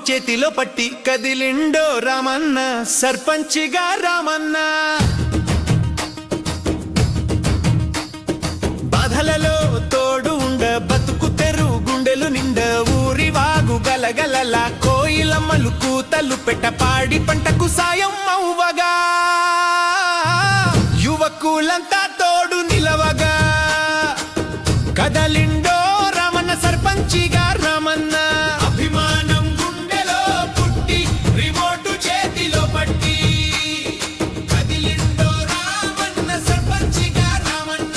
చేతిలో పట్టి కదిలిండో రామన్న సర్పంచిగా రామన్న బాధలలో తోడు ఉండ బతుకు తెరు గుండెలు నిండ ఊరి వాగు గలగలలా కోయిలమ్మలు కూతలు పెట్ట పాడి పంటకు సాయం అవ్వగా యువకులంతా తోడు నిలవగా కదలిండో రామన్న సర్పంచిగా రామన్న అభిమానం గుండెలో పుట్టి రిమోటు చేతిలో పట్టి కదిలిండో రామన్న సర్పంచిగా రామన్న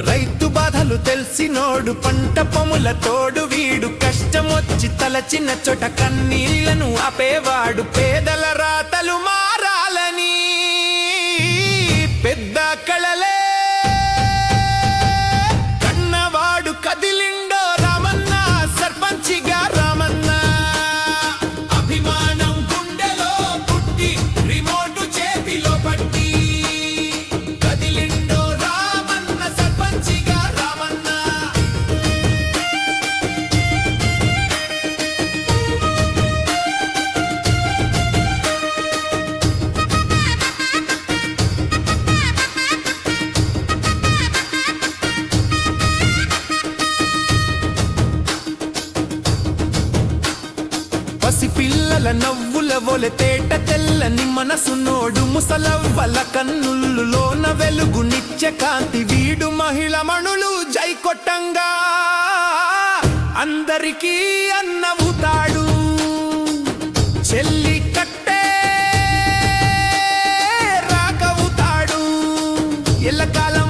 రైతు బాధలు తెలిసినోడు పంట పొముల తోడు వీడు కష్టమొచ్చి తలచిన చోట కన్నీళ్లను ఆపేవాడు పేదల రాతలు మారాలని పెద్ద కళలే కన్నవాడు కదిలిండో రామన్న సర్పంచిగా రామన్న అభిమానం గుండెలో పుట్టి రిమోటు చేతిలో పట్టి కదిలిండో రామన్న సర్పంచిగా రామన్న పసిపిల్లల నవ్వుల వొలె తేట తెల్లని మనసునోడు ముసలవ్వల కన్నుల్లోన వెలుగు నిత్య కాంతి వీడు మహిళ మణులు జై కొట్టంగా అందరికీ అన్నవుతాడు చెల్లి కట్టే రాకవుతాడు ఎల్లకాలం